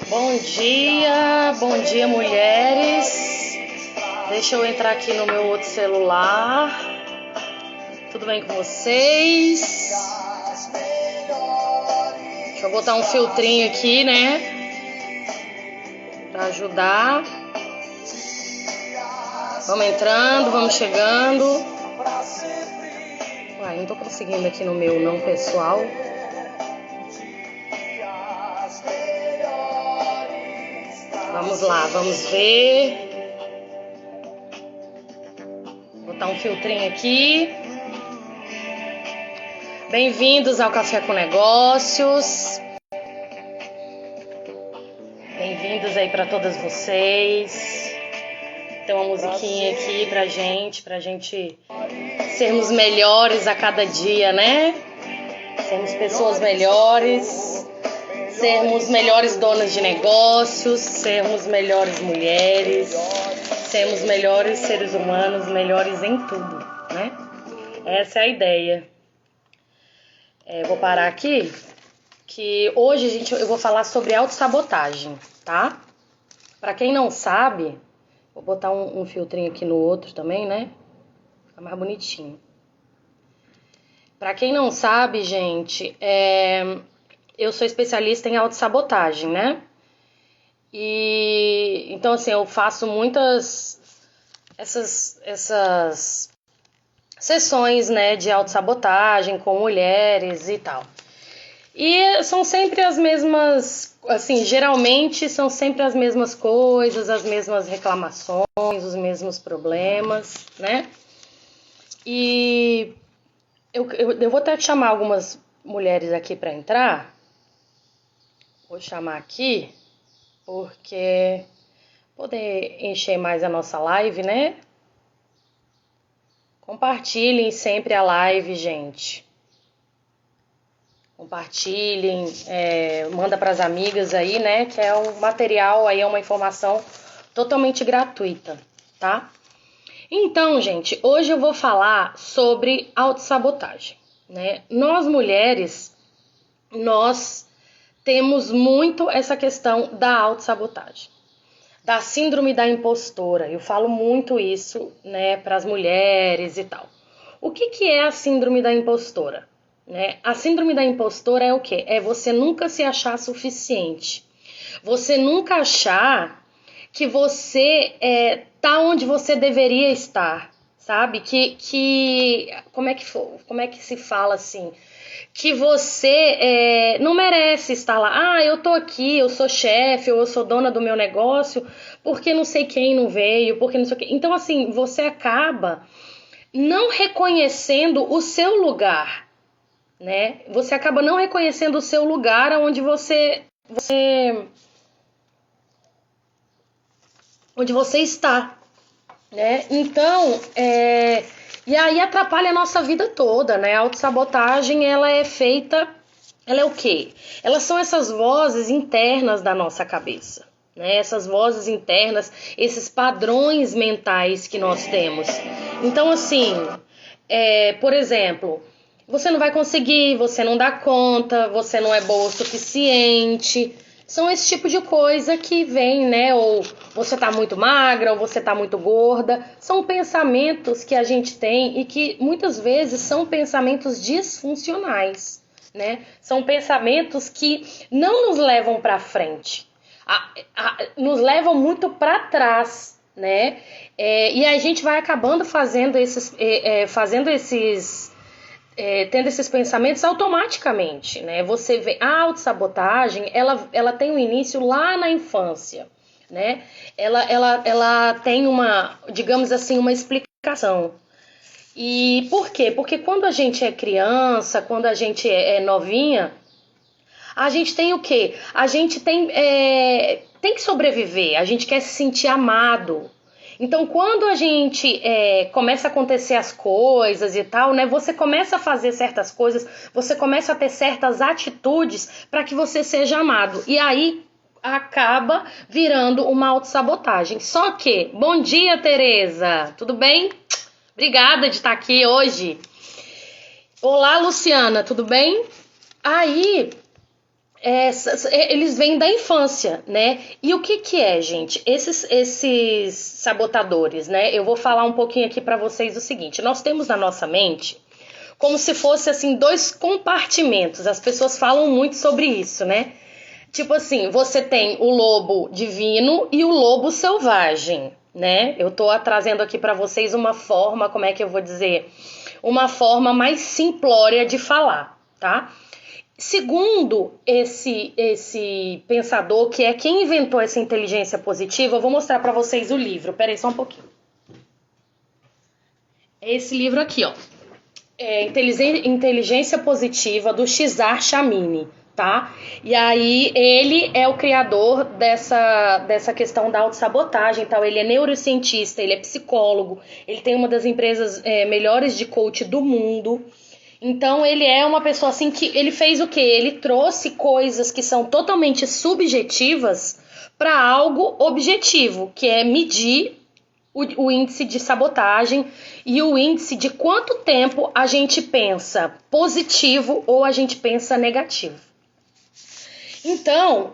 Bom dia mulheres. Deixa eu entrar aqui no meu outro celular. Tudo bem com vocês? Deixa eu botar um filtrinho aqui, né? Pra ajudar. Vamos entrando, vamos chegando. Uai, não tô conseguindo aqui no meu não pessoal. Vamos lá, vamos ver. Vou botar um filtrinho aqui. Bem-vindos ao Café com Negócios. Bem-vindos aí para todas vocês. Tem uma musiquinha aqui pra gente sermos melhores a cada dia, né? Sermos pessoas melhores. Sermos melhores donas de negócios, sermos melhores mulheres, sermos melhores seres humanos, melhores em tudo, né? Essa é a ideia. Vou parar aqui, que hoje eu vou falar sobre autossabotagem, tá? Pra quem não sabe, vou botar um filtrinho aqui no outro também, né? Fica mais bonitinho. Pra quem não sabe, gente, eu sou especialista em autossabotagem, né? E então assim, eu faço muitas essas sessões, né, de autossabotagem com mulheres e tal. E são sempre as mesmas, assim, geralmente são sempre as mesmas coisas, as mesmas reclamações, os mesmos problemas, né? E eu vou até chamar algumas mulheres aqui para entrar. Vou chamar aqui, porque poder encher mais a nossa live, né? Compartilhem sempre a live, gente. Compartilhem, manda para as amigas aí, né? Que é um material aí, é uma informação totalmente gratuita, tá? Então, gente, hoje eu vou falar sobre autossabotagem, né? Nós mulheres, nós temos muito essa questão da autossabotagem, da síndrome da impostora. Eu falo muito isso, né, para as mulheres e tal. O que é a síndrome da impostora? Né? A síndrome da impostora é o quê? É você nunca se achar suficiente. Você nunca achar que você tá onde você deveria estar, sabe? Como é que se fala assim? Que você não merece estar lá. Ah, eu tô aqui, eu sou chefe, ou eu sou dona do meu negócio, porque não sei quem não veio, porque não sei o quê. Então, assim, você acaba não reconhecendo o seu lugar, né? Você acaba não reconhecendo o seu lugar onde você está, né? Então, e aí atrapalha a nossa vida toda, né? A autossabotagem, ela é feita, ela é o quê? Elas são essas vozes internas da nossa cabeça, né? Essas vozes internas, esses padrões mentais que nós temos. Então, assim, por exemplo, você não vai conseguir, você não dá conta, você não é boa o suficiente. São esse tipo de coisa que vem, né? Ou você tá muito magra, ou você tá muito gorda. São pensamentos que a gente tem e que muitas vezes são pensamentos disfuncionais, né? São pensamentos que não nos levam para frente, nos levam muito para trás, né? E a gente vai acabando tendo esses pensamentos automaticamente, né? Você vê, a autossabotagem, ela tem um início lá na infância, né? Ela tem uma, digamos assim, uma explicação. E por quê? Porque quando a gente é criança, quando a gente é novinha, a gente tem o quê? A gente tem que sobreviver, a gente quer se sentir amado. Então, quando a gente começa a acontecer as coisas e tal, né? Você começa a fazer certas coisas, você começa a ter certas atitudes para que você seja amado. E aí acaba virando uma autossabotagem. Só que, bom dia, Tereza, tudo bem? Obrigada de estar aqui hoje. Olá, Luciana, tudo bem? Aí, eles vêm da infância, né? E o que que é, gente? Esses sabotadores, né? Eu vou falar um pouquinho aqui pra vocês o seguinte. Nós temos na nossa mente como se fosse, assim, dois compartimentos. As pessoas falam muito sobre isso, né? Tipo assim, você tem o lobo divino e o lobo selvagem, né? Eu tô trazendo aqui pra vocês uma forma, como é que eu vou dizer? Uma forma mais simplória de falar, tá? Segundo esse pensador, que é quem inventou essa inteligência positiva, eu vou mostrar pra vocês o livro. Pera aí só um pouquinho. É esse livro aqui, ó. Inteligência Positiva, do Cesar Chamini, tá? E aí ele é o criador dessa questão da autossabotagem e tal. Ele é neurocientista, ele é psicólogo, ele tem uma das empresas melhores de coach do mundo. Então ele é uma pessoa assim que ele fez o quê? Ele trouxe coisas que são totalmente subjetivas para algo objetivo, que é medir o índice de sabotagem e o índice de quanto tempo a gente pensa positivo ou a gente pensa negativo. Então,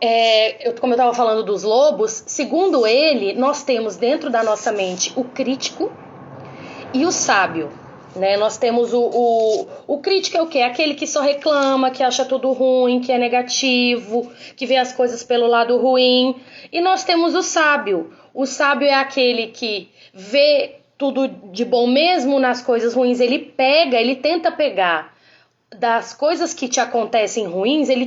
como eu estava falando dos lobos, segundo ele, nós temos dentro da nossa mente o crítico e o sábio. Né? Nós temos o crítico é o quê? Aquele que só reclama, que acha tudo ruim, que é negativo, que vê as coisas pelo lado ruim. E nós temos o sábio. O sábio é aquele que vê tudo de bom mesmo nas coisas ruins. Ele tenta pegar das coisas que te acontecem ruins, ele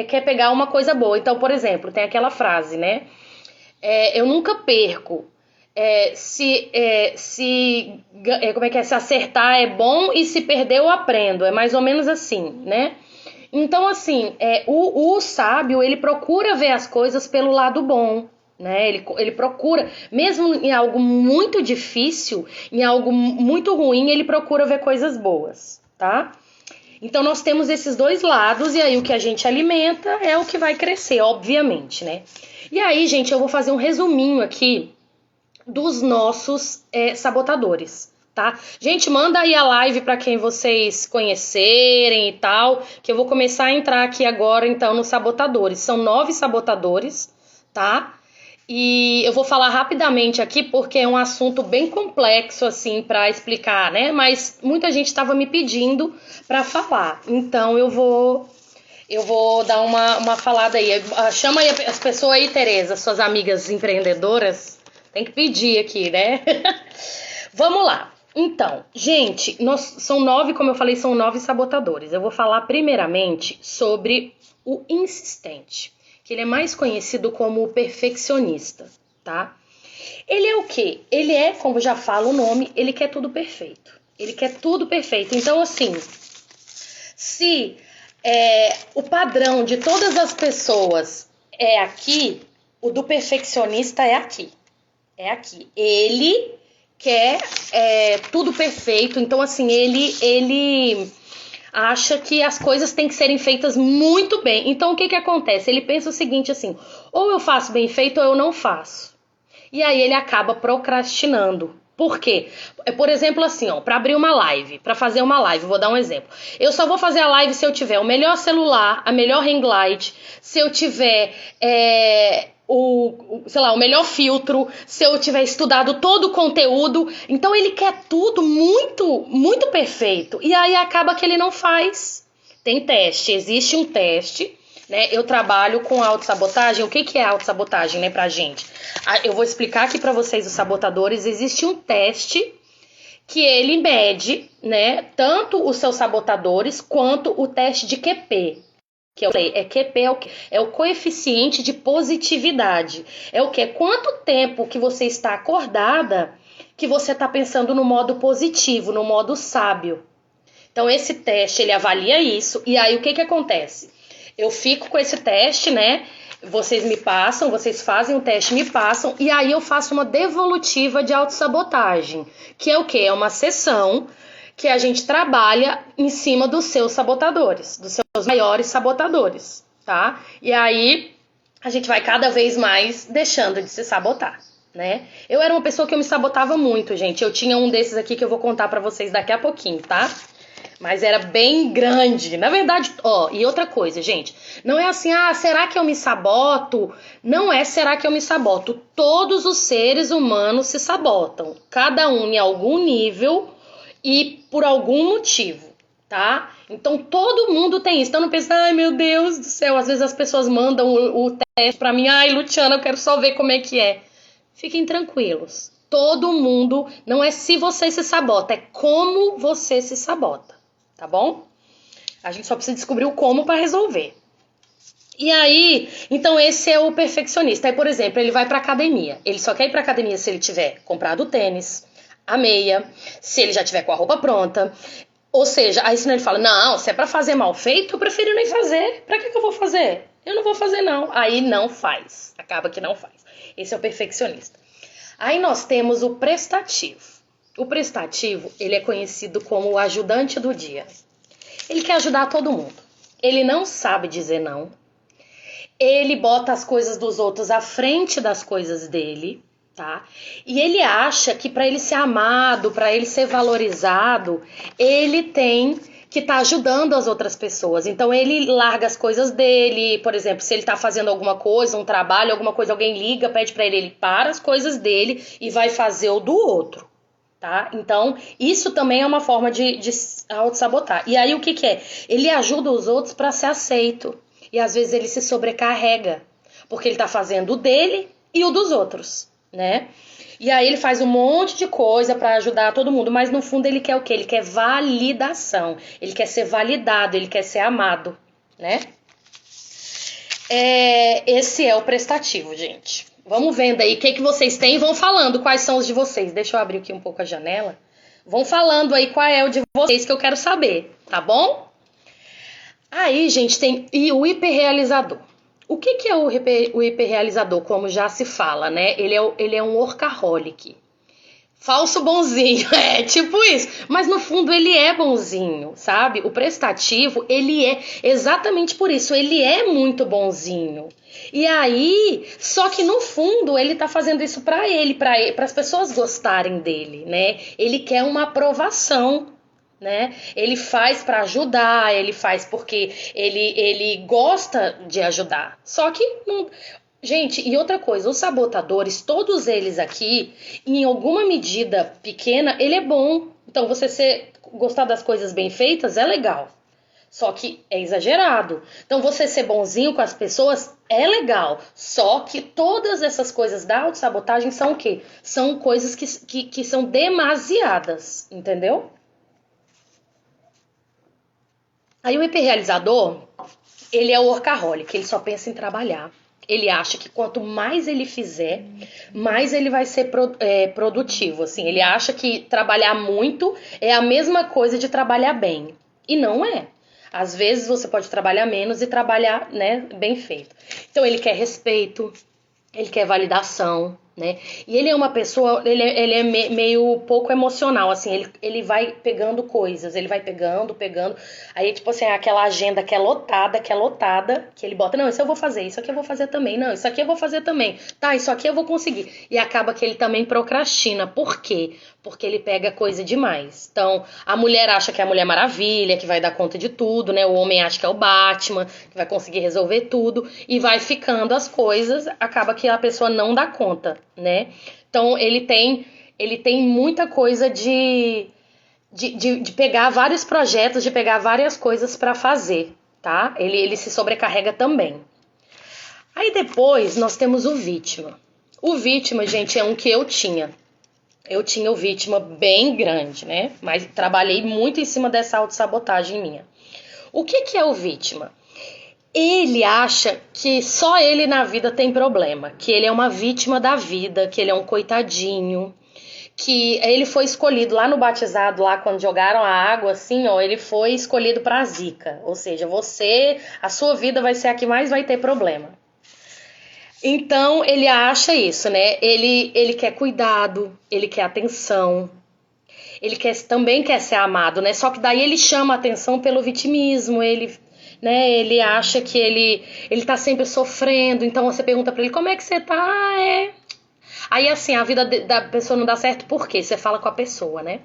quer pegar uma coisa boa. Então, por exemplo, tem aquela frase, né? Eu nunca perco. Se acertar é bom e se perder eu aprendo. É mais ou menos assim, né? Então, assim, o sábio, ele procura ver as coisas pelo lado bom, né? Ele procura, mesmo em algo muito difícil, em algo muito ruim, ele procura ver coisas boas, tá? Então, nós temos esses dois lados e aí o que a gente alimenta é o que vai crescer, obviamente, né? E aí, gente, eu vou fazer um resuminho aqui dos nossos sabotadores, tá? Gente, manda aí a live para quem vocês conhecerem e tal, que eu vou começar a entrar aqui agora, então, nos sabotadores. São 9 sabotadores, tá? E eu vou falar rapidamente aqui, porque é um assunto bem complexo, assim, para explicar, né? Mas muita gente estava me pedindo para falar, então eu vou dar uma falada aí. Chama aí as pessoas aí, Tereza, suas amigas empreendedoras. Tem que pedir aqui, né? Vamos lá. Então, gente, são 9, como eu falei, são 9 sabotadores. Eu vou falar primeiramente sobre o insistente, que ele é mais conhecido como o perfeccionista, tá? Ele é o quê? Ele é, como já fala o nome, ele quer tudo perfeito. Ele quer tudo perfeito. Então, assim, se o padrão de todas as pessoas é aqui, o do perfeccionista é aqui. É aqui. Ele quer tudo perfeito. Então, assim, ele acha que as coisas têm que serem feitas muito bem. Então, o que acontece? Ele pensa o seguinte, assim, ou eu faço bem feito ou eu não faço. E aí ele acaba procrastinando. Por quê? Por exemplo, assim, ó, para abrir uma live, para fazer uma live, vou dar um exemplo. Eu só vou fazer a live se eu tiver o melhor celular, a melhor ring light, se eu tiver o melhor filtro, se eu tiver estudado todo o conteúdo. Então ele quer tudo muito, muito perfeito. E aí acaba que ele não faz. Tem teste, existe um teste, né? Eu trabalho com autossabotagem. O que é autossabotagem, né, pra gente? Eu vou explicar aqui pra vocês os sabotadores. Existe um teste que ele mede, né, tanto os seus sabotadores quanto o teste de QP. Que eu falei, QP é o coeficiente de positividade. É o quê? Quanto tempo que você está acordada que você está pensando no modo positivo, no modo sábio. Então, esse teste, ele avalia isso. E aí, o que acontece? Eu fico com esse teste, né? Vocês me passam, vocês fazem o teste, me passam. E aí, eu faço uma devolutiva de autossabotagem. Que é o quê? É uma sessão que a gente trabalha em cima dos seus sabotadores, dos seus maiores sabotadores, tá? E aí, a gente vai cada vez mais deixando de se sabotar, né? Eu era uma pessoa que eu me sabotava muito, gente. Eu tinha um desses aqui que eu vou contar pra vocês daqui a pouquinho, tá? Mas era bem grande. Na verdade, ó, e outra coisa, gente. Não é assim, será que eu me saboto? Não é será que eu me saboto. Todos os seres humanos se sabotam. Cada um em algum nível e por algum motivo, tá? Então todo mundo tem isso. Então não pensa, ai meu Deus do céu. Às vezes as pessoas mandam o teste pra mim. Ai, Luciana, eu quero só ver como é que é. Fiquem tranquilos. Todo mundo, não é se você se sabota, é como você se sabota. Tá bom? A gente só precisa descobrir o como para resolver. E aí, então esse é o perfeccionista. Aí, por exemplo, ele vai pra academia. Ele só quer ir pra academia se ele tiver comprado o tênis, a meia, se ele já tiver com a roupa pronta. Ou seja, aí senão ele fala, não, se é pra fazer mal feito, eu prefiro nem fazer. Pra que eu vou fazer? Eu não vou fazer não. Aí não faz. Acaba que não faz. Esse é o perfeccionista. Aí nós temos o prestativo. O prestativo, ele é conhecido como o ajudante do dia. Ele quer ajudar todo mundo. Ele não sabe dizer não. Ele bota as coisas dos outros à frente das coisas dele, tá? E ele acha que para ele ser amado, para ele ser valorizado, ele tem que tá ajudando as outras pessoas. Então ele larga as coisas dele, por exemplo, se ele tá fazendo alguma coisa, um trabalho, alguma coisa, alguém liga, pede para ele para as coisas dele e vai fazer o do outro. Tá? Então, isso também é uma forma de auto-sabotar. E aí, o que é? Ele ajuda os outros para ser aceito. E às vezes ele se sobrecarrega, porque ele tá fazendo o dele e o dos outros, né? E aí ele faz um monte de coisa para ajudar todo mundo, mas no fundo ele quer o quê? Ele quer validação. Ele quer ser validado, ele quer ser amado, né? Esse é o prestativo, gente. Vamos vendo aí o que vocês têm e vão falando quais são os de vocês. Deixa eu abrir aqui um pouco a janela. Vão falando aí qual é o de vocês que eu quero saber, tá bom? Aí, gente, tem o hiperrealizador. O que é o hiperrealizador, como já se fala, né? Ele é um workaholic. Falso bonzinho, tipo isso. Mas no fundo ele é bonzinho, sabe? O prestativo, ele é exatamente por isso. Ele é muito bonzinho. E aí, só que no fundo ele tá fazendo isso pra ele, para as pessoas gostarem dele, né? Ele quer uma aprovação, né? Ele faz pra ajudar, ele faz porque ele gosta de ajudar. Só que não. Gente, e outra coisa, os sabotadores, todos eles aqui, em alguma medida pequena, ele é bom. Então, gostar das coisas bem feitas é legal. Só que é exagerado. Então, você ser bonzinho com as pessoas é legal. Só que todas essas coisas da autossabotagem são o quê? São coisas que são demasiadas, entendeu? Aí o hiperrealizador, ele é o workaholic, ele só pensa em trabalhar. Ele acha que quanto mais ele fizer, mais ele vai ser produtivo. Assim, ele acha que trabalhar muito é a mesma coisa de trabalhar bem. E não é. Às vezes você pode trabalhar menos e trabalhar, né, bem feito. Então ele quer respeito, ele quer validação, né? E ele é uma pessoa, ele é meio pouco emocional, assim, ele vai pegando coisas, ele vai pegando, aí tipo assim, aquela agenda que é lotada, que ele bota, não, isso eu vou fazer, isso aqui eu vou fazer também, não, isso aqui eu vou fazer também, tá, isso aqui eu vou conseguir. E acaba que ele também procrastina, por quê? Porque ele pega coisa demais. Então, a mulher acha que é a Mulher Maravilha, que vai dar conta de tudo, né? O homem acha que é o Batman, que vai conseguir resolver tudo, e vai ficando as coisas, acaba que a pessoa não dá conta, né? Então, ele tem muita coisa de pegar vários projetos, de pegar várias coisas para fazer, tá? Ele se sobrecarrega também. Aí depois nós temos o vítima. O vítima, gente, é um que eu tinha. Eu tinha o vítima bem grande, né? Mas trabalhei muito em cima dessa autossabotagem minha. O que é o vítima? Ele acha que só ele na vida tem problema, que ele é uma vítima da vida, que ele é um coitadinho, que ele foi escolhido lá no batizado, lá quando jogaram a água, assim, ó, ele foi escolhido pra zica. Ou seja, a sua vida vai ser a que mais vai ter problema. Então, ele acha isso, né? Ele quer cuidado, ele quer atenção, também quer ser amado, né? Só que daí ele chama a atenção pelo vitimismo, né? Ele acha que ele tá sempre sofrendo, então você pergunta pra ele, como é que você tá? Aí, assim, a vida da pessoa não dá certo, por quê? Você fala com a pessoa, né?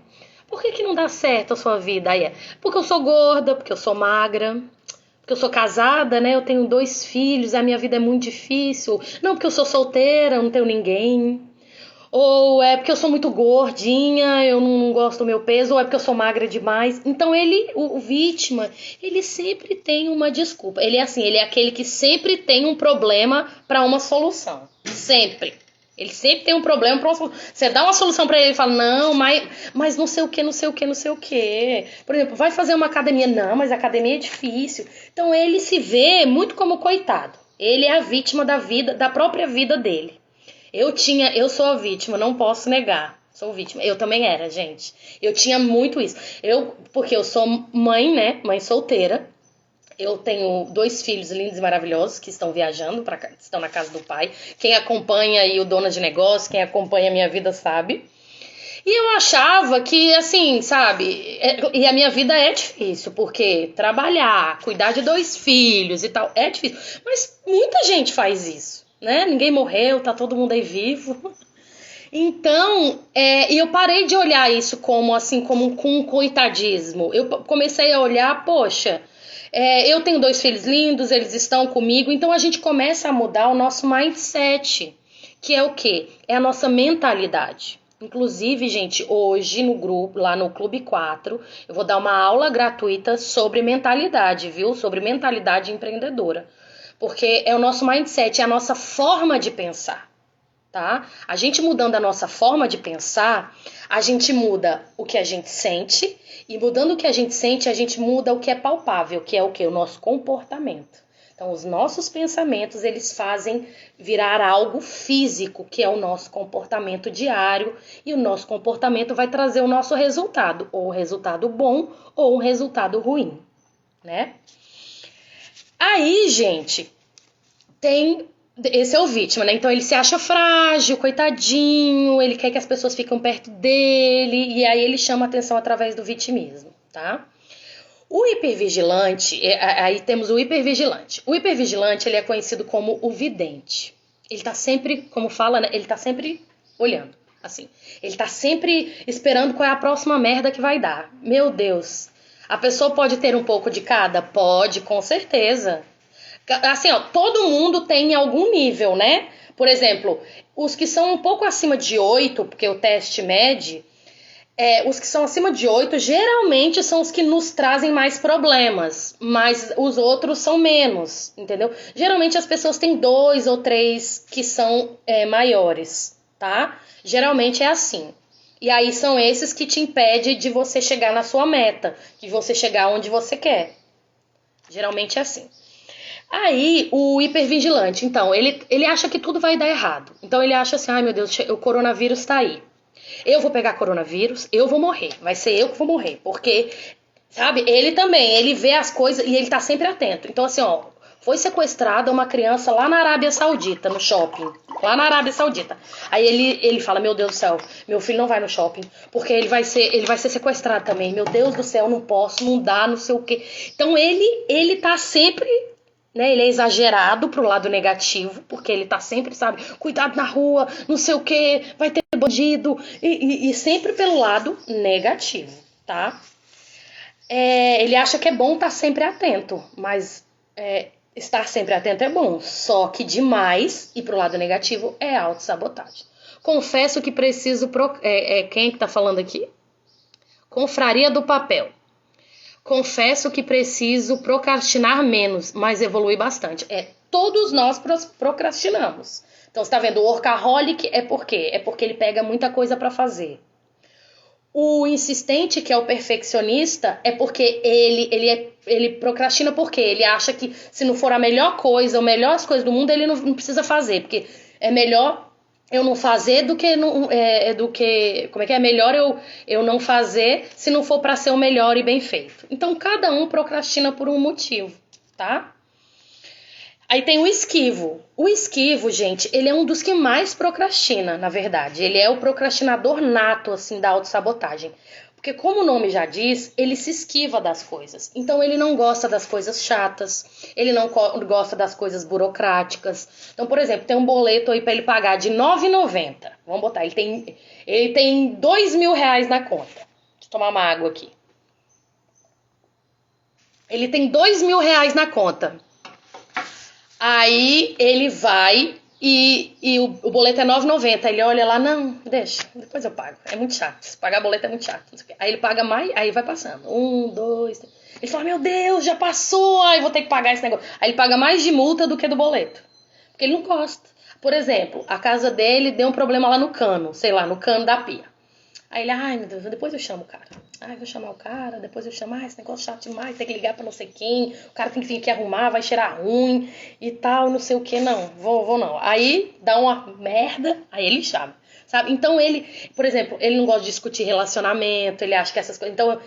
por que que não dá certo a sua vida? Aí porque eu sou gorda, porque eu sou magra, porque eu sou casada, né? Eu tenho 2 filhos, a minha vida é muito difícil. Não, porque eu sou solteira, eu não tenho ninguém. Ou é porque eu sou muito gordinha, eu não gosto do meu peso, ou é porque eu sou magra demais. Então o vítima, ele sempre tem uma desculpa. Ele é assim, ele é aquele que sempre tem um problema para uma solução. Sempre. Ele sempre tem um problema para uma solução. Você dá uma solução para ele e fala, não, mas não sei o que, não sei o que, não sei o que. Por exemplo, vai fazer uma academia. Não, mas a academia é difícil. Então ele se vê muito como coitado. Ele é a vítima da vida, da própria vida dele. Eu sou a vítima, não posso negar. Sou vítima. Eu também era, gente. Eu tinha muito isso. Porque eu sou mãe, né? Mãe solteira. Eu tenho 2 filhos lindos e maravilhosos que estão viajando, estão na casa do pai. Quem acompanha aí o Dona de Negócio, quem acompanha a minha vida sabe. E eu achava que, assim, sabe, e a minha vida é difícil, porque trabalhar, cuidar de 2 filhos e tal, é difícil. Mas muita gente faz isso, né? Ninguém morreu, tá todo mundo aí vivo. Então, e eu parei de olhar isso como, assim, como com um coitadismo. Eu comecei a olhar, poxa, eu tenho 2 filhos lindos, eles estão comigo, então a gente começa a mudar o nosso mindset, que é o quê? É a nossa mentalidade. Inclusive, gente, hoje no grupo, lá no Clube 4, eu vou dar uma aula gratuita sobre mentalidade, viu? Sobre mentalidade empreendedora. Porque é o nosso mindset, é a nossa forma de pensar, tá? A gente mudando a nossa forma de pensar, a gente muda o que a gente sente, e mudando o que a gente sente, a gente muda o que é palpável, que é o quê? O nosso comportamento. Então, os nossos pensamentos, eles fazem virar algo físico, que é o nosso comportamento diário, e o nosso comportamento vai trazer o nosso resultado, ou um resultado bom, ou um resultado ruim, né? Aí, gente, esse é o vítima, né? Então ele se acha frágil, coitadinho, ele quer que as pessoas fiquem perto dele, e aí ele chama atenção através do vitimismo, tá? O hipervigilante, aí temos o hipervigilante. O hipervigilante, ele é conhecido como o vidente. Ele tá sempre, como fala, né? Ele tá sempre olhando, assim. Ele tá sempre esperando qual é a próxima merda que vai dar. Meu Deus. A pessoa pode ter um pouco de cada? Pode, com certeza. Assim, ó, todo mundo tem em algum nível, né? Por exemplo, os que são um pouco acima de 8, porque o teste mede, os que são acima de 8 geralmente são os que nos trazem mais problemas, mas os outros são menos, entendeu? Geralmente as pessoas têm 2 ou 3 que são maiores, tá? Geralmente é assim. E aí são esses que te impedem de você chegar na sua meta, de você chegar onde você quer. Geralmente é assim. Aí, o hipervigilante, então, ele acha que tudo vai dar errado. Então, ele acha assim, ai meu Deus, o coronavírus tá aí. Eu vou pegar coronavírus, eu vou morrer. Vai ser eu que vou morrer. Porque, sabe, ele também, ele vê as coisas e ele tá sempre atento. Então, assim, ó, foi sequestrada uma criança lá na Arábia Saudita, no shopping. Lá na Arábia Saudita. Aí ele fala, meu Deus do céu, meu filho não vai no shopping, porque ele vai ser sequestrado também. Meu Deus do céu, não posso, não dá, não sei o quê. Então, ele tá sempre, né, ele é exagerado pro lado negativo, porque ele tá sempre, sabe, cuidado na rua, não sei o que, vai ter bandido, e sempre pelo lado negativo, tá? Ele acha que é bom estar sempre atento, mas estar sempre atento é bom, só que demais, e pro lado negativo, é autossabotagem. Confesso que preciso, quem é que tá falando aqui? Confraria do Papel. Confesso que preciso procrastinar menos, mas evolui bastante. Todos nós procrastinamos. Então, você tá vendo, o workaholic é por quê? É porque ele pega muita coisa para fazer. O insistente, que é o perfeccionista, é porque ele procrastina porque ele acha que se não for a melhor coisa, ou melhores coisas do mundo, ele não precisa fazer, porque é melhor eu não fazer do que como é que é melhor eu não fazer se não for para ser o melhor e bem feito. Então cada um procrastina por um motivo, tá? Aí tem o esquivo. O esquivo, gente, ele é um dos que mais procrastina, na verdade. Ele é o procrastinador nato, assim, da autossabotagem. Porque, como o nome já diz, ele se esquiva das coisas. Então, ele não gosta das coisas chatas, ele não gosta das coisas burocráticas. Então, por exemplo, tem um boleto aí para ele pagar de R$ 9,90. Vamos botar, ele tem R$ 2.000 na conta. tomar uma água aqui. Ele tem R$2.000 na conta. Aí ele vai e o boleto é R$9,90. Ele olha lá, não, deixa, depois eu pago. É muito chato. Pagar boleto é muito chato. Aí ele paga mais, aí vai passando. 1, 2, 3. Ele fala, meu Deus, já passou, aí vou ter que pagar esse negócio. Aí ele paga mais de multa do que do boleto. Porque ele não gosta. Por exemplo, a casa dele deu um problema lá no cano, sei lá, no cano da pia. Aí ele, ai meu Deus, depois eu chamo o cara. Ai, vou chamar o cara, depois eu chamo, esse negócio chato demais, tem que ligar pra não sei quem, o cara tem que vir aqui arrumar, vai cheirar ruim e tal, não sei o que, não, vou não. Aí dá uma merda, aí ele chama, sabe? Então ele, por exemplo, ele não gosta de discutir relacionamento, ele acha que essas coisas, então,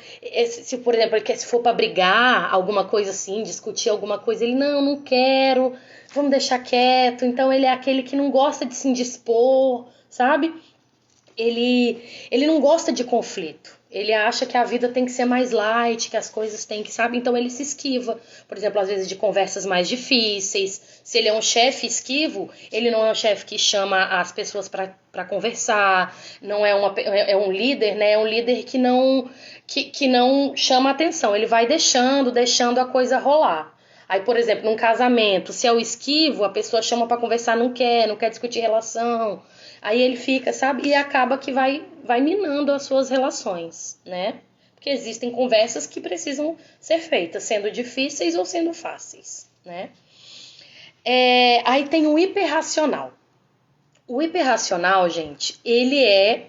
se por exemplo, ele quer, se for pra brigar, alguma coisa assim, discutir alguma coisa, ele, não quero, vamos deixar quieto. Então ele é aquele que não gosta de se indispor, sabe? Ele não gosta de conflito. Ele acha que a vida tem que ser mais light, que as coisas têm que, sabe? Então ele se esquiva, por exemplo, às vezes de conversas mais difíceis. Se ele é um chefe esquivo, ele não é um chefe que chama as pessoas para conversar, não é um líder, né? É um líder que não chama atenção. Ele vai deixando a coisa rolar. Aí, por exemplo, num casamento, se é o esquivo, a pessoa chama para conversar, não quer discutir relação. Aí ele fica, sabe? E acaba que vai minando as suas relações, né? Porque existem conversas que precisam ser feitas, sendo difíceis ou sendo fáceis, né? Aí tem o hiperracional. O hiperracional, gente, ele é,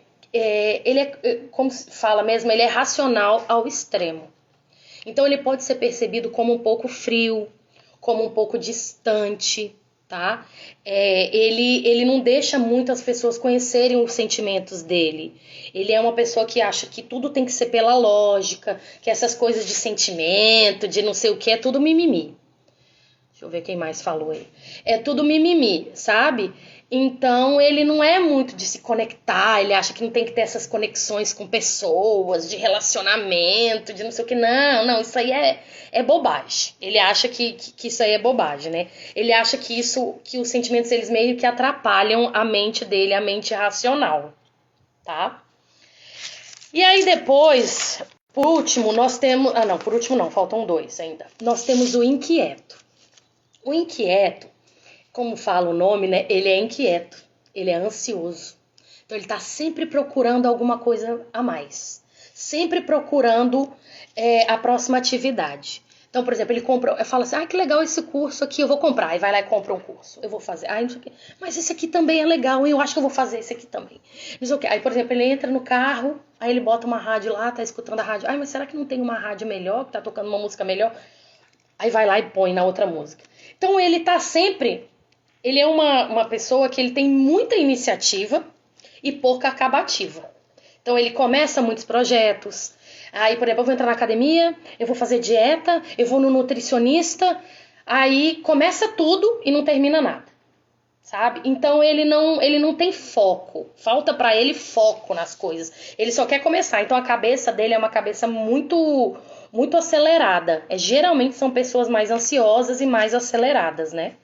como se fala mesmo, ele é racional ao extremo. Então ele pode ser percebido como um pouco frio, como um pouco distante, tá? Ele não deixa muitas pessoas conhecerem os sentimentos dele. Ele é uma pessoa que acha que tudo tem que ser pela lógica, que essas coisas de sentimento, de não sei o que, é tudo mimimi. Deixa eu ver quem mais falou aí. É tudo mimimi, sabe? Então ele não é muito de se conectar, ele acha que não tem que ter essas conexões com pessoas, de relacionamento, de não sei o que. Não, isso aí é bobagem. Ele acha que isso aí é bobagem, né? Ele acha que os sentimentos eles meio que atrapalham a mente dele, a mente racional, tá? E aí depois, por último, nós temos... por último não, faltam 2 ainda. Nós temos o inquieto. O inquieto, como fala o nome, né? Ele é inquieto, ele é ansioso. Então ele está sempre procurando alguma coisa a mais. Sempre procurando a próxima atividade. Então, por exemplo, ele compra, fala assim, que legal esse curso aqui, eu vou comprar. Aí vai lá e compra um curso, eu vou fazer. Não sei o quê. Mas esse aqui também é legal, eu acho que eu vou fazer esse aqui também. Não sei o quê. Aí, por exemplo, ele entra no carro, aí ele bota uma rádio lá, tá escutando a rádio. Mas será que não tem uma rádio melhor, que tá tocando uma música melhor? Aí vai lá e põe na outra música. Então ele tá sempre... Ele é uma pessoa que ele tem muita iniciativa e pouca acabativa. Então ele começa muitos projetos. Aí, por exemplo, eu vou entrar na academia, eu vou fazer dieta, eu vou no nutricionista. Aí começa tudo e não termina nada, sabe? Então ele não tem foco. Falta pra ele foco nas coisas. Ele só quer começar. Então a cabeça dele é uma cabeça muito acelerada. Geralmente são pessoas mais ansiosas e mais aceleradas, né?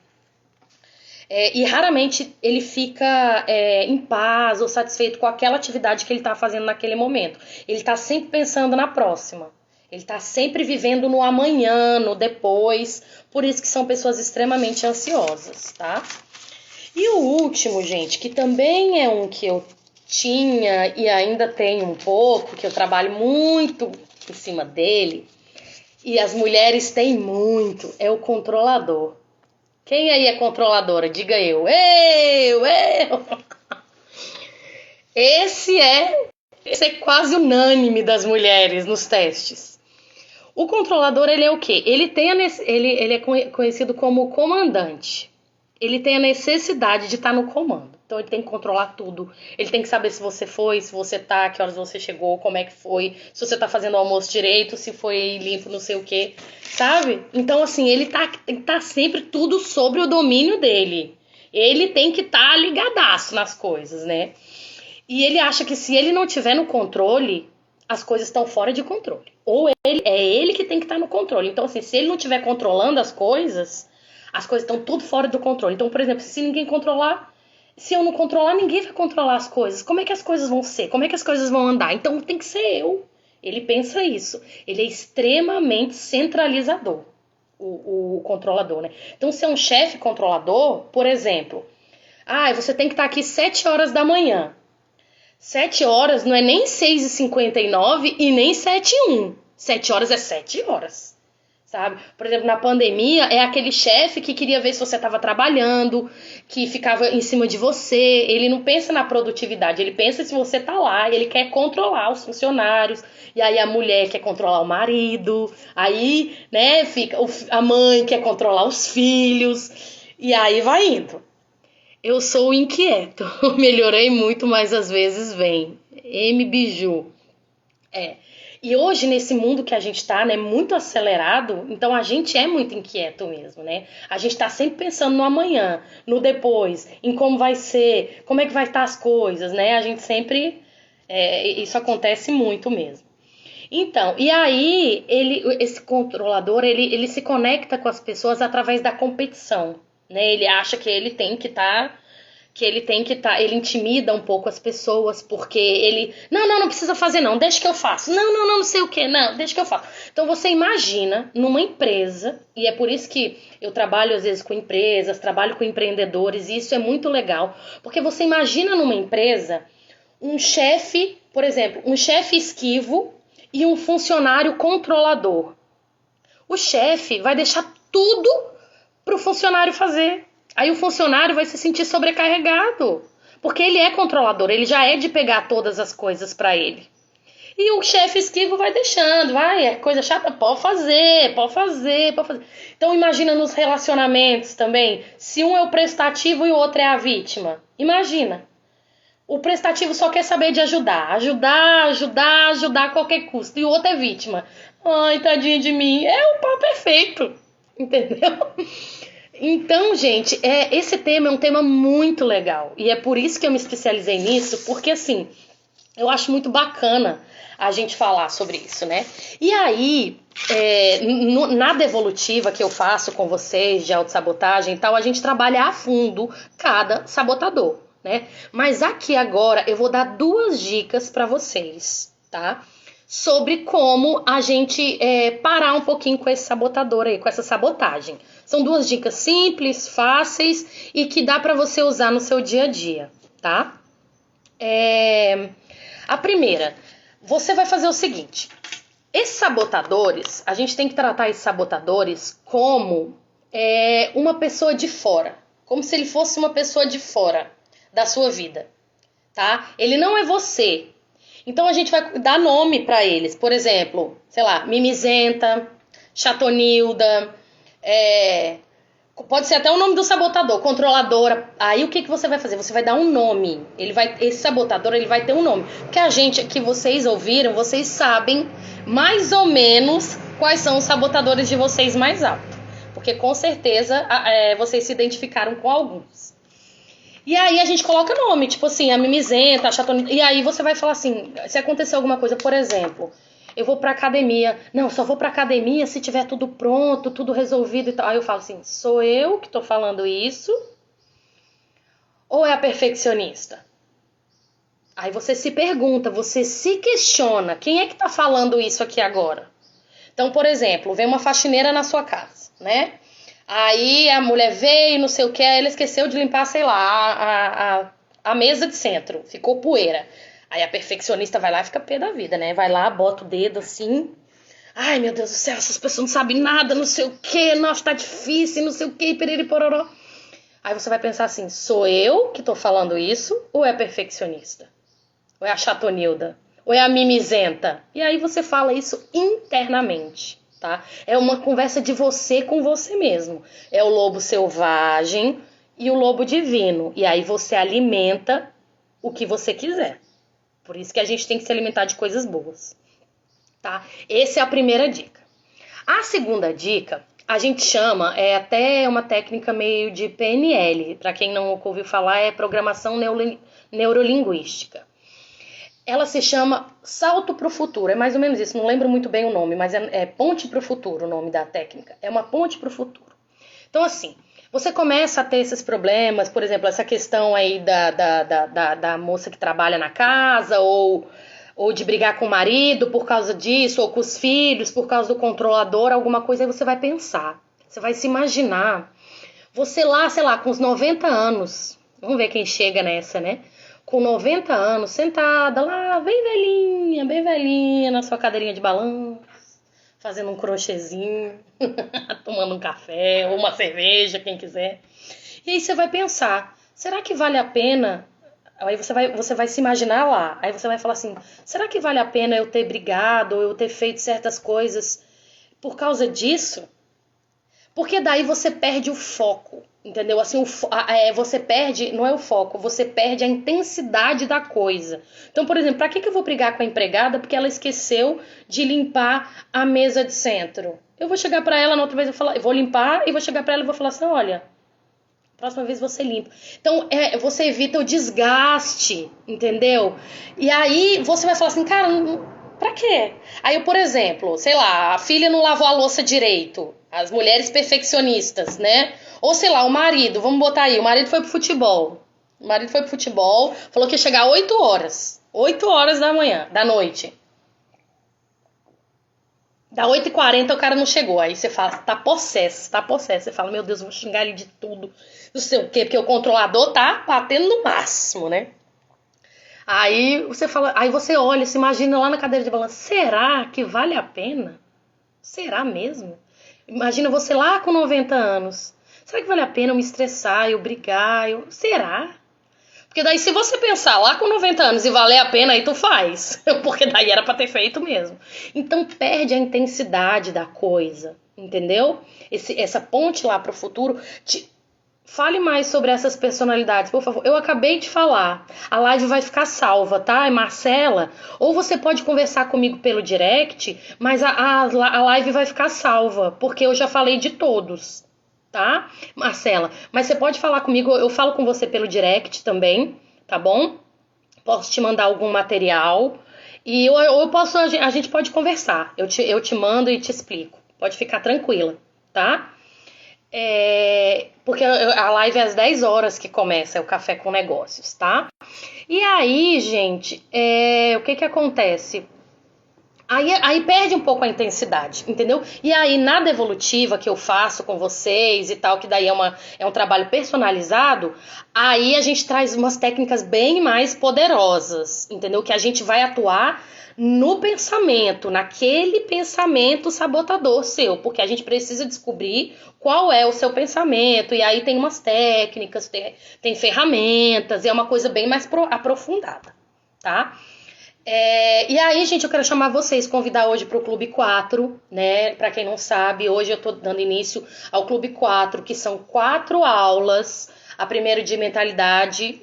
E raramente ele fica em paz ou satisfeito com aquela atividade que ele está fazendo naquele momento. Ele está sempre pensando na próxima. Ele está sempre vivendo no amanhã, no depois. Por isso que são pessoas extremamente ansiosas, tá? E o último, gente, que também é um que eu tinha e ainda tenho um pouco, que eu trabalho muito em cima dele, e as mulheres têm muito, é o controlador. Quem aí é controladora? Diga eu. Eu! Esse é quase unânime das mulheres nos testes. O controlador, ele é o quê? Ele é conhecido como comandante. Ele tem a necessidade de estar no comando. Então ele tem que controlar tudo. Ele tem que saber se você foi, se você tá, que horas você chegou, como é que foi, se você tá fazendo o almoço direito, se foi limpo, não sei o quê, sabe? Então assim, ele tem que estar sempre tudo sobre o domínio dele. Ele tem que estar ligadaço nas coisas, né? E ele acha que se ele não tiver no controle, as coisas estão fora de controle. Ou é ele que tem que estar no controle. Então assim, se ele não estiver controlando as coisas estão tudo fora do controle. Então, por exemplo, se ninguém controlar, se eu não controlar, ninguém vai controlar as coisas. Como é que as coisas vão ser? Como é que as coisas vão andar? Então tem que ser eu. Ele pensa isso. Ele é extremamente centralizador, o controlador, né? Então, se é um chefe controlador, por exemplo, você tem que estar aqui 7 horas da manhã. 7 horas não é nem 6h59 e nem 7h01. 7 horas é 7 horas. Sabe? Por exemplo, na pandemia, é aquele chefe que queria ver se você estava trabalhando, que ficava em cima de você. Ele não pensa na produtividade, ele pensa se você tá lá, ele quer controlar os funcionários. E aí a mulher quer controlar o marido, aí, né, fica a mãe quer controlar os filhos, e aí vai indo. Eu sou inquieto, melhorei muito, mas às vezes vem. Biju. E hoje, nesse mundo que a gente tá, né, muito acelerado, então a gente é muito inquieto mesmo, né? A gente tá sempre pensando no amanhã, no depois, em como vai ser, como é que vai estar as coisas, né? A gente sempre... isso acontece muito mesmo. Então, e aí, esse controlador, ele se conecta com as pessoas através da competição, né? Ele acha que ele tem que estar... ele intimida um pouco as pessoas, porque ele, não precisa fazer não, deixa que eu faço, não sei o que, não, deixa que eu faço. Então você imagina numa empresa, e é por isso que eu trabalho às vezes com empresas, trabalho com empreendedores, e isso é muito legal, porque você imagina numa empresa um chefe, por exemplo, um chefe esquivo e um funcionário controlador. O chefe vai deixar tudo para o funcionário fazer. Aí o funcionário vai se sentir sobrecarregado, porque ele é controlador, ele já é de pegar todas as coisas para ele. E o chefe esquivo vai deixando, é coisa chata, pode fazer. Então imagina nos relacionamentos também, se um é o prestativo e o outro é a vítima. Imagina. O prestativo só quer saber de ajudar a qualquer custo. E o outro é vítima. Ai, tadinho de mim. É o pau perfeito. Entendeu? Então, gente, esse tema é um tema muito legal. E é por isso que eu me especializei nisso, porque assim, eu acho muito bacana a gente falar sobre isso, né? E aí, na devolutiva que eu faço com vocês, de autossabotagem e tal, a gente trabalha a fundo cada sabotador, né? Mas aqui agora eu vou dar 2 dicas para vocês, tá? Sobre como a gente parar um pouquinho com esse sabotador aí, com essa sabotagem. São 2 dicas simples, fáceis e que dá para você usar no seu dia a dia, tá? A primeira, você vai fazer o seguinte. Esses sabotadores, a gente tem que tratar esses sabotadores como uma pessoa de fora. Como se ele fosse uma pessoa de fora da sua vida, tá? Ele não é você. Então a gente vai dar nome para eles. Por exemplo, sei lá, mimizenta, chatonilda, pode ser até o nome do sabotador, controladora. Aí o que você vai fazer? Você vai dar um nome. Esse sabotador ele vai ter um nome. Porque a gente que vocês ouviram, vocês sabem mais ou menos quais são os sabotadores de vocês mais altos. Porque com certeza vocês se identificaram com alguns. E aí a gente coloca nome, tipo assim, a mimizenta, a chatonilda. E aí você vai falar assim, se acontecer alguma coisa, por exemplo, eu vou pra academia. Não, só vou pra academia se tiver tudo pronto, tudo resolvido e tal. Aí eu falo assim, sou eu que tô falando isso? Ou é a perfeccionista? Aí você se pergunta, você se questiona, quem é que tá falando isso aqui agora? Então, por exemplo, vem uma faxineira na sua casa, né? Aí a mulher veio, não sei o que, aí ela esqueceu de limpar, sei lá, a mesa de centro, ficou poeira. Aí a perfeccionista vai lá e fica pé da vida, né? Vai lá, bota o dedo assim. Ai, meu Deus do céu, essas pessoas não sabem nada, não sei o que, nossa, tá difícil, não sei o que, perere pororó. Aí você vai pensar assim, sou eu que tô falando isso ou é a perfeccionista? Ou é a chatonilda? Ou é a mimizenta? E aí você fala isso internamente, tá? É uma conversa de você com você mesmo. É o lobo selvagem e o lobo divino. E aí você alimenta o que você quiser. Por isso que a gente tem que se alimentar de coisas boas, tá? Essa é a primeira dica. A segunda dica, a gente chama, é até uma técnica meio de PNL. Para quem não ouviu falar, é programação neurolinguística. Ela se chama salto para o futuro, é mais ou menos isso, não lembro muito bem o nome, mas é ponte para o futuro o nome da técnica, é uma ponte para o futuro. Então assim, você começa a ter esses problemas, por exemplo, essa questão aí da moça que trabalha na casa, ou ou de brigar com o marido por causa disso, ou com os filhos por causa do controlador, alguma coisa, aí você vai pensar. Você vai se imaginar. Você lá, sei lá, com uns 90 anos, vamos ver quem chega nessa, né? Com 90 anos, sentada lá, bem velhinha, na sua cadeirinha de balanço, fazendo um crochêzinho, tomando um café ou uma cerveja, quem quiser. E aí você vai pensar, será que vale a pena? Aí você vai se imaginar lá. Aí você vai falar assim, será que vale a pena eu ter brigado ou eu ter feito certas coisas por causa disso? Porque daí você perde o foco, entendeu? Assim, você perde, não é o foco, você perde a intensidade da coisa. Então, por exemplo, pra que eu vou brigar com a empregada porque ela esqueceu de limpar a mesa de centro? Eu vou chegar pra ela na outra vez, eu vou limpar e vou chegar pra ela e vou falar assim, olha, próxima vez você limpa. Então, você evita o desgaste, entendeu? E aí você vai falar assim, cara, pra quê? Aí, por exemplo, sei lá, a filha não lavou a louça direito. As mulheres perfeccionistas, né? Ou sei lá, o marido, vamos botar aí, o marido foi pro futebol. O marido foi pro futebol, falou que ia chegar 8 horas. 8 horas da noite. Dá 8h40 o cara não chegou. Aí você fala, tá possesso. Você fala, meu Deus, eu vou xingar ele de tudo. Não sei o quê, porque o controlador tá batendo no máximo, né? Aí você fala, aí você olha, se imagina lá na cadeira de balanço. Será que vale a pena? Será mesmo? Imagina você lá com 90 anos. Será que vale a pena eu me estressar, eu brigar? Será? Porque daí se você pensar lá com 90 anos e valer a pena, aí tu faz. Porque daí era pra ter feito mesmo. Então perde a intensidade da coisa, entendeu? Essa ponte lá pro futuro. Fale mais sobre essas personalidades, por favor. Eu acabei de falar. A live vai ficar salva, tá? É Marcela. Ou você pode conversar comigo pelo direct, mas a live vai ficar salva, porque eu já falei de todos, tá? Marcela, mas você pode falar comigo, eu falo com você pelo direct também, tá bom? Posso te mandar algum material. E eu posso, a gente pode conversar. Eu te mando e te explico. Pode ficar tranquila, tá? Porque a live é às 10 horas que começa, é o Café com Negócios, tá? E aí, gente, o que acontece? Aí perde um pouco a intensidade, entendeu? E aí, na devolutiva que eu faço com vocês e tal, que daí é um trabalho personalizado, aí a gente traz umas técnicas bem mais poderosas, entendeu? Que a gente vai atuar no pensamento, naquele pensamento sabotador seu, porque a gente precisa descobrir qual é o seu pensamento, e aí tem umas técnicas, tem ferramentas, é uma coisa bem mais aprofundada, tá? E aí, gente, eu quero chamar vocês, convidar hoje para o Clube 4, né? Para quem não sabe, hoje eu tô dando início ao Clube 4, que são 4 aulas. A primeira de mentalidade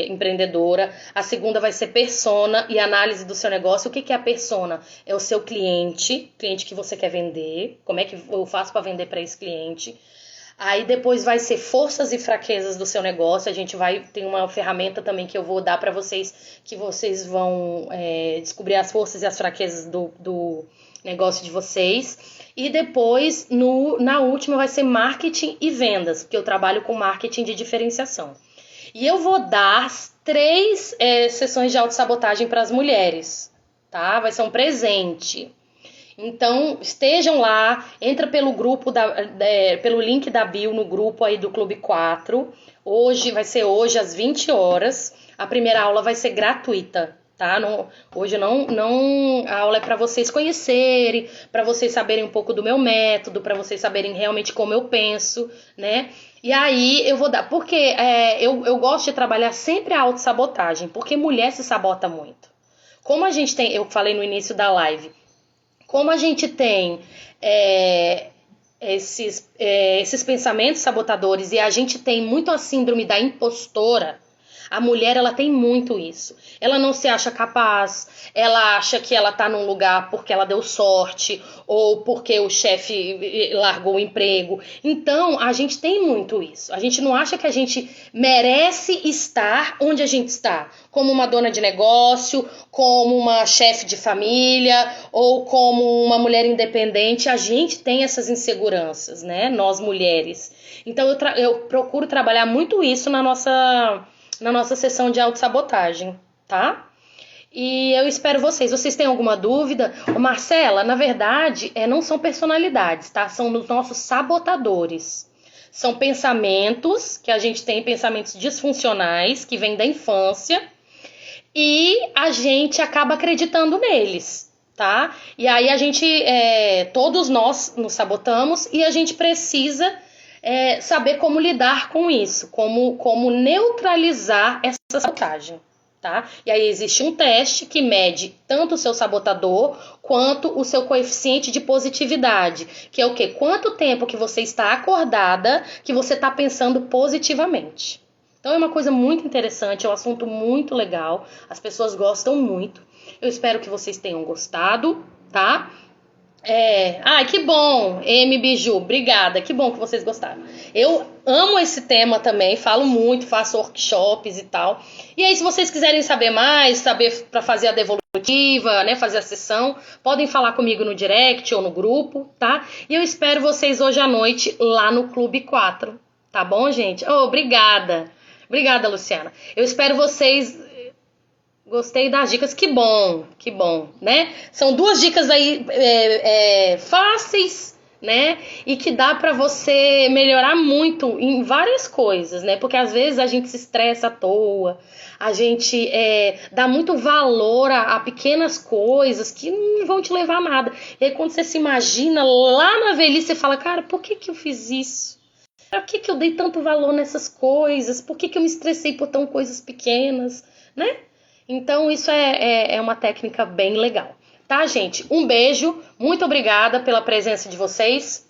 empreendedora, a segunda vai ser persona e análise do seu negócio. O que é a persona? É o seu cliente que você quer vender. Como é que eu faço para vender para esse cliente? Aí depois vai ser forças e fraquezas do seu negócio. A gente tem uma ferramenta também que eu vou dar para vocês, que vocês vão descobrir as forças e as fraquezas do negócio de vocês. E depois, na última, vai ser marketing e vendas, porque eu trabalho com marketing de diferenciação. E eu vou dar 3 sessões de autossabotagem para as mulheres, tá? Vai ser um presente. Então, estejam lá, entra pelo grupo, pelo link da bio no grupo aí do Clube 4. Vai ser hoje às 20 horas. A primeira aula vai ser gratuita, tá? Hoje a aula é para vocês conhecerem, para vocês saberem um pouco do meu método, para vocês saberem realmente como eu penso, né? E aí eu vou dar, porque eu gosto de trabalhar sempre a autossabotagem, porque mulher se sabota muito. Como a gente tem, eu falei no início da live, como a gente tem esses pensamentos sabotadores e a gente tem muito a síndrome da impostora, a mulher, ela tem muito isso. Ela não se acha capaz, ela acha que ela tá num lugar porque ela deu sorte ou porque o chefe largou o emprego. Então, a gente tem muito isso. A gente não acha que a gente merece estar onde a gente está, como uma dona de negócio, como uma chefe de família ou como uma mulher independente. A gente tem essas inseguranças, né? Nós mulheres. Então, eu procuro trabalhar muito isso na nossa sessão de autossabotagem, tá? E eu espero vocês. Vocês têm alguma dúvida? Ô, Marcela, na verdade, não são personalidades, tá? São os nossos sabotadores. São pensamentos que a gente tem, pensamentos disfuncionais, que vêm da infância, e a gente acaba acreditando neles, tá? E aí a gente, todos nós nos sabotamos e a gente precisa saber como lidar com isso, como neutralizar essa sabotagem. Tá? E aí existe um teste que mede tanto o seu sabotador quanto o seu coeficiente de positividade, que é o quê? Quanto tempo que você está acordada que você está pensando positivamente. Então é uma coisa muito interessante, é um assunto muito legal, as pessoas gostam muito. Eu espero que vocês tenham gostado, tá? Ai, que bom, Biju, obrigada, que bom que vocês gostaram. Eu amo esse tema também, falo muito, faço workshops e tal. E aí, se vocês quiserem saber mais, saber para fazer a devolutiva, né, fazer a sessão, podem falar comigo no direct ou no grupo, tá? E eu espero vocês hoje à noite lá no Clube 4, tá bom, gente? Obrigada, Luciana. Eu espero vocês. Gostei das dicas, que bom, né? São 2 dicas aí fáceis, né? E que dá pra você melhorar muito em várias coisas, né? Porque às vezes a gente se estressa à toa, a gente dá muito valor a pequenas coisas que não vão te levar a nada. E aí quando você se imagina lá na velhice, você fala, cara, por que eu fiz isso? Por que eu dei tanto valor nessas coisas? Por que eu me estressei por tão coisas pequenas, né? Então, isso é uma técnica bem legal. Tá, gente? Um beijo. Muito obrigada pela presença de vocês.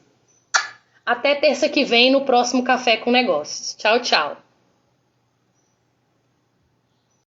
Até terça que vem no próximo Café com Negócios. Tchau, tchau.